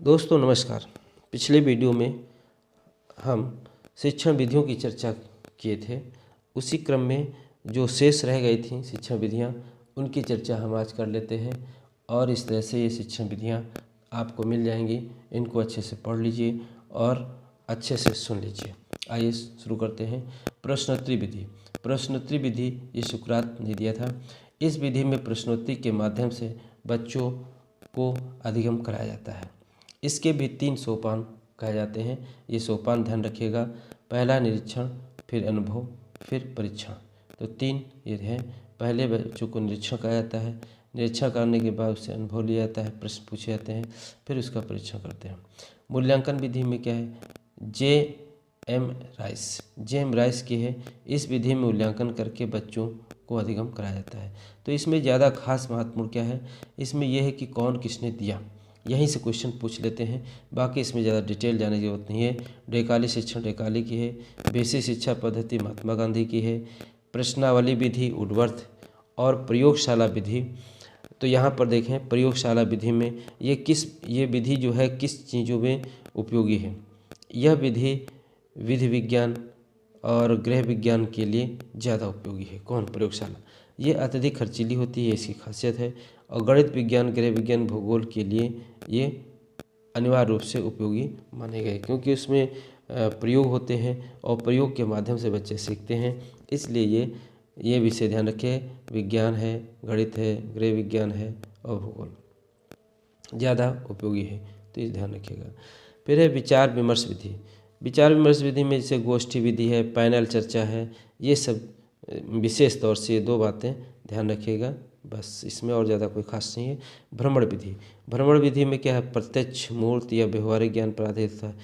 दोस्तों नमस्कार। पिछले वीडियो में हम शिक्षण विधियों की चर्चा किए थे। उसी क्रम में जो शेष रह गई थी शिक्षण विधियां, उनकी चर्चा हम आज कर लेते हैं और इस तरह से ये शिक्षण विधियां आपको मिल जाएंगी। इनको अच्छे से पढ़ लीजिए और अच्छे से सुन लीजिए। आइए शुरू करते हैं। प्रश्नोत्तरी विधि। प्रश्नोत्तरी विधि ये सुकरात ने दिया था। इस विधि में प्रश्नोत्तरी के माध्यम से बच्चों को अधिगम कराया जाता है। इसके भी 3 सोपान कहे जाते हैं। ये सोपान ध्यान रखिएगा। पहला निरीक्षण, फिर अनुभव, फिर परीक्षण। तो 3 ये हैं। पहले बच्चों को निरीक्षण कहा जाता है। निरीक्षण करने के बाद उससे अनुभव लिया जाता है, प्रश्न पूछे जाते हैं, फिर उसका परीक्षण करते हैं। मूल्यांकन विधि में क्या है? जे.एम. राइस की है। इस विधि में मूल्यांकन करके बच्चों को अधिगम कराया जाता है। तो इसमें ज़्यादा खास महत्वपूर्ण क्या है? इसमें यह है कि कौन किसने दिया, यहीं से क्वेश्चन पूछ लेते हैं। बाकी इसमें ज़्यादा डिटेल जाने की जरूरत नहीं है। डैकाली शिक्षण डैकाली की है। बेसिक शिक्षा पद्धति महात्मा गांधी की है। प्रश्नावली विधि वुडवर्थ और प्रयोगशाला विधि। तो यहाँ पर देखें प्रयोगशाला विधि में ये विधि जो है किस चीज़ों में उपयोगी है। यह विधि विधि विज्ञान और गृह विज्ञान के लिए ज़्यादा उपयोगी है। कौन? प्रयोगशाला। ये अत्यधिक खर्चीली होती है, इसकी खासियत है। और गणित विज्ञान, गृह विज्ञान, भूगोल के लिए ये अनिवार्य रूप से उपयोगी माने गए, क्योंकि उसमें प्रयोग होते हैं और प्रयोग के माध्यम से बच्चे सीखते हैं। इसलिए ये विषय ध्यान रखें। विज्ञान है, गणित है, गृह विज्ञान है और भूगोल ज़्यादा उपयोगी है, तो इस ध्यान रखिएगा। फिर है विचार विमर्श विधि। विचार विमर्श विधि में जैसे गोष्ठी विधि है, पैनल चर्चा है, ये सब विशेष तौर से 2 बातें ध्यान रखिएगा। बस इसमें और ज़्यादा कोई खास नहीं है। भ्रमण विधि। भ्रमण विधि में क्या है? प्रत्यक्ष, मूर्त या व्यवहारिक ज्ञान पर आधारित था।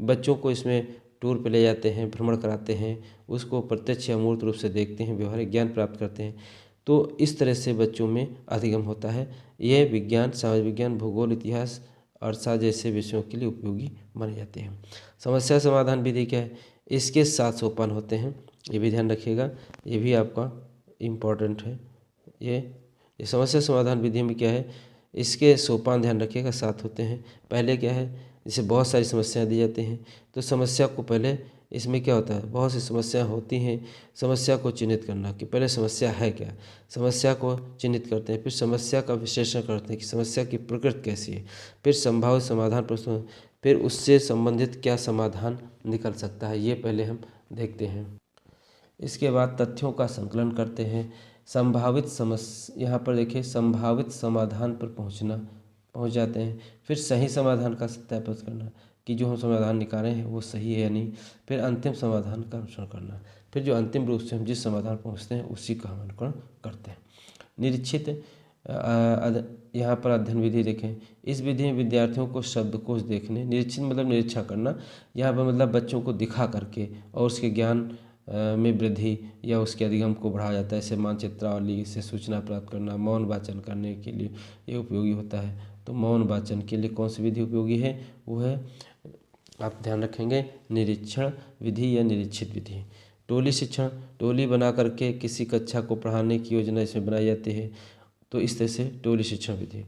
बच्चों को इसमें टूर पे ले जाते हैं, भ्रमण कराते हैं, उसको प्रत्यक्ष या मूर्त रूप से देखते हैं, व्यवहारिक ज्ञान प्राप्त करते हैं। तो इस तरह से बच्चों में अधिगम होता है। ये विज्ञान, समाज विज्ञान, भूगोल, इतिहास, अर्थशास्त्र जैसे विषयों के लिए उपयोगी माने जाते हैं। समस्या समाधान विधि क्या है? इसके 7 सोपान होते हैं, ये भी ध्यान रखिएगा। ये भी आपका इम्पोर्टेंट है। ये समस्या समाधान विधि में क्या है? इसके सोपान ध्यान रखिएगा, 7 होते हैं। पहले क्या है? जैसे बहुत सारी समस्याएं दी जाती हैं, तो समस्या को पहले इसमें क्या होता है? बहुत सी समस्या होती हैं, समस्या को चिन्हित करना कि पहले समस्या है क्या, समस्या को चिन्हित करते हैं। फिर समस्या का विश्लेषण करते हैं कि समस्या की प्रकृति कैसी है। फिर संभावित समाधान प्रश्न, फिर उससे संबंधित क्या समाधान निकल सकता है, ये पहले हम देखते हैं। इसके बाद तथ्यों का संकलन करते हैं। यहाँ पर देखिए संभावित समाधान पर पहुंच जाते हैं। फिर सही समाधान का सत्यापित करना कि जो हम समाधान निकाले हैं वो सही है या नहीं। फिर अंतिम समाधान का अनुसरण करना। फिर जो अंतिम रूप से हम जिस समाधान पहुंचते हैं उसी का हम अनुकरण करते हैं। निरीक्षित यहाँ पर अध्ययन विधि देखें। इस विधि में विद्यार्थियों को शब्दकोश देखने, निरीक्षित मतलब निरीक्षण करना, यहाँ पर मतलब बच्चों को दिखा करके और उसके ज्ञान में वृद्धि या उसके अधिगम को बढ़ाया जाता है। जैसे मानचित्रावली से सूचना प्राप्त करना, मौन वाचन करने के लिए ये उपयोगी होता है। तो मौन वाचन के लिए कौन सी विधि उपयोगी है? वो है, आप ध्यान रखेंगे, निरीक्षण विधि या निरीक्षित विधि। टोली शिक्षण, टोली बना करके किसी कक्षा को पढ़ाने की योजना इसमें बनाई जाती है, तो इस तरह से टोली शिक्षण विधि।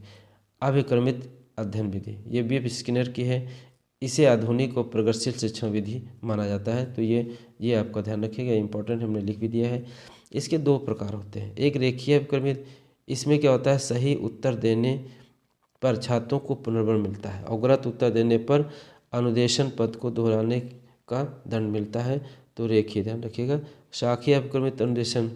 अभिक्रमित अध्ययन विधि, ये B.F. स्किनर की है। इसे आधुनिक और प्रगतिशील शिक्षण विधि माना जाता है। तो ये आपका ध्यान रखिएगा, इंपॉर्टेंट हमने लिख भी दिया है। इसके 2 प्रकार होते हैं। एक रेखीय अभिक्रमित, इसमें क्या होता है? सही उत्तर देने पर छात्रों को पुनर्बल मिलता है और गलत उत्तर देने पर अनुदेशन पद को दोहराने का दंड मिलता है। तो रेखीय ध्यान रखिएगा। शाखीय अभिक्रमित अनुदेशन,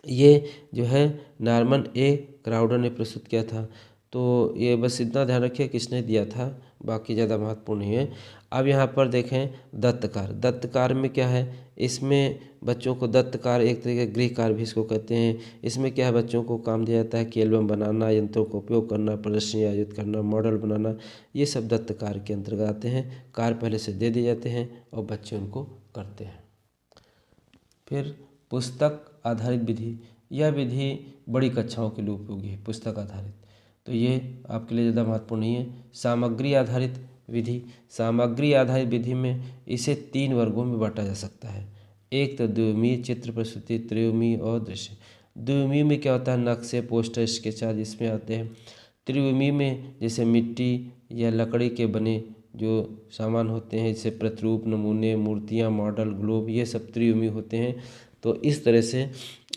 ये जो है नॉर्मन ए क्राउडर ने प्रस्तुत किया था। तो ये बस इतना ध्यान रखिए किसने दिया था, बाकी ज़्यादा महत्वपूर्ण नहीं है। अब यहाँ पर देखें दत्तकार। दत्तकार में क्या है? इसमें बच्चों को दत्तकार, एक तरीके का गृह कार्य भी इसको कहते हैं। इसमें क्या है? बच्चों को काम दिया जाता है कि एल्बम बनाना, यंत्रों का उपयोग करना, प्रदर्शनी आयोजित करना, मॉडल बनाना, ये सब दत्तकार के अंतर्गत आते हैं। कार्य पहले से दे दिए जाते हैं और बच्चे उनको करते हैं। फिर पुस्तक आधारित विधि, यह विधि बड़ी कक्षाओं के लिए उपयोगी है। पुस्तक आधारित, तो ये आपके लिए ज़्यादा महत्वपूर्ण नहीं है। सामग्री आधारित विधि, सामग्री आधारित विधि में इसे 3 वर्गों में बांटा जा सकता है। एक तो द्विमीय चित्र प्रस्तुति, त्रयोमीय और दृश्य। द्विमीय में क्या होता है? नक्शे, पोस्टर, स्केच आदि इसमें आते हैं। त्रिविमी में जैसे मिट्टी या लकड़ी के बने जो सामान होते हैं, जैसे प्रतिरूप, नमूने, मूर्तियाँ, मॉडल, ग्लोब, ये सब त्रिविमी होते हैं। तो इस तरह से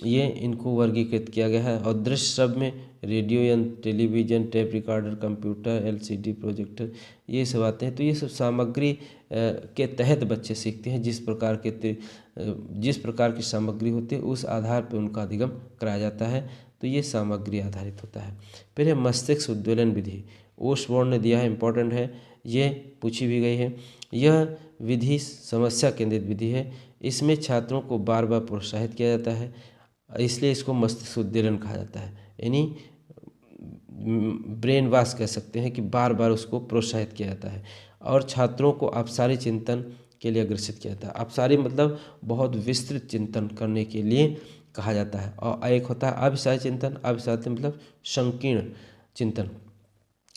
ये इनको वर्गीकृत किया गया है। और दृश्य शब्द में रेडियो यंत्र, television, tape recorder, computer, LCD projector, ये सब आते हैं। तो ये सब सामग्री के तहत बच्चे सीखते हैं। जिस प्रकार की सामग्री होती है उस आधार पर उनका अधिगम कराया जाता है। तो ये सामग्री आधारित होता है। फिर है मस्तिष्क उद्वेलन विधि, ओसबॉर्न ने दिया है, इम्पोर्टेंट है, ये पूछी भी गई है। यह विधि समस्या केंद्रित विधि है। इसमें छात्रों को बार बार प्रोत्साहित किया जाता है, इसलिए इसको मस्तिष्क उद्वेलन कहा जाता है। यानी ब्रेन वॉश कह सकते हैं कि बार बार उसको प्रोत्साहित किया जाता है। और छात्रों को अपसारी चिंतन के लिए अग्रसित किया जाता है। अपसारी मतलब बहुत विस्तृत चिंतन करने के लिए कहा जाता है। और एक होता है अभिसारी चिंतन। अभिसारी मतलब संकीर्ण चिंतन।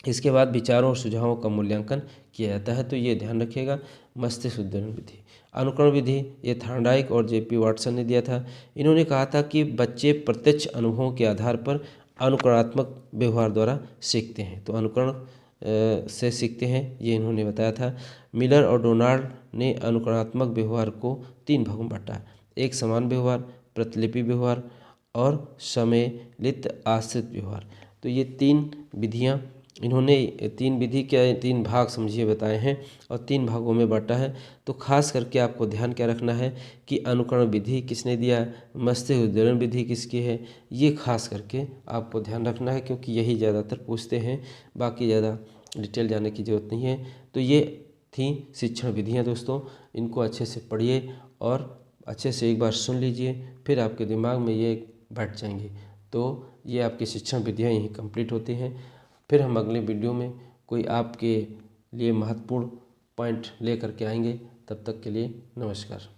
इसके बाद विचारों और सुझावों का मूल्यांकन किया जाता है। तो ये ध्यान रखिएगा। मस्तिष्क उद्वेलन विधि, अनुकरण विधि, ये थॉर्नडाइक और जेपी वाटसन ने दिया था। इन्होंने कहा था कि बच्चे प्रत्यक्ष अनुभवों के आधार पर अनुकरणात्मक व्यवहार द्वारा सीखते हैं। तो अनुकरण से सीखते हैं, ये इन्होंने बताया था। मिलर और डोनाल्ड ने अनुकरणात्मक व्यवहार को 3 भागों में बांटा, एक समान व्यवहार, प्रतिलिपि व्यवहार और सम्मिलित आश्रित व्यवहार। तो ये 3 विधियाँ इन्होंने 3 विधि के 3 भाग समझिए बताए हैं और 3 भागों में बांटा है। तो खास करके आपको ध्यान क्या रखना है कि अनुकरण विधि किसने दिया है, मस्तिष्क उद्वेलन विधि किसकी है, ये खास करके आपको ध्यान रखना है, क्योंकि यही ज़्यादातर पूछते हैं। बाकी ज़्यादा डिटेल जाने की ज़रूरत नहीं है। तो ये थी शिक्षण विधियाँ दोस्तों, इनको अच्छे से पढ़िए और अच्छे से एक बार सुन लीजिए, फिर आपके दिमाग में ये बैठ जाएंगे। तो ये आपकी शिक्षण विधियाँ यहीं कंप्लीट होती हैं। फिर हम अगले वीडियो में कोई आपके लिए महत्वपूर्ण पॉइंट लेकर के आएंगे। तब तक के लिए नमस्कार।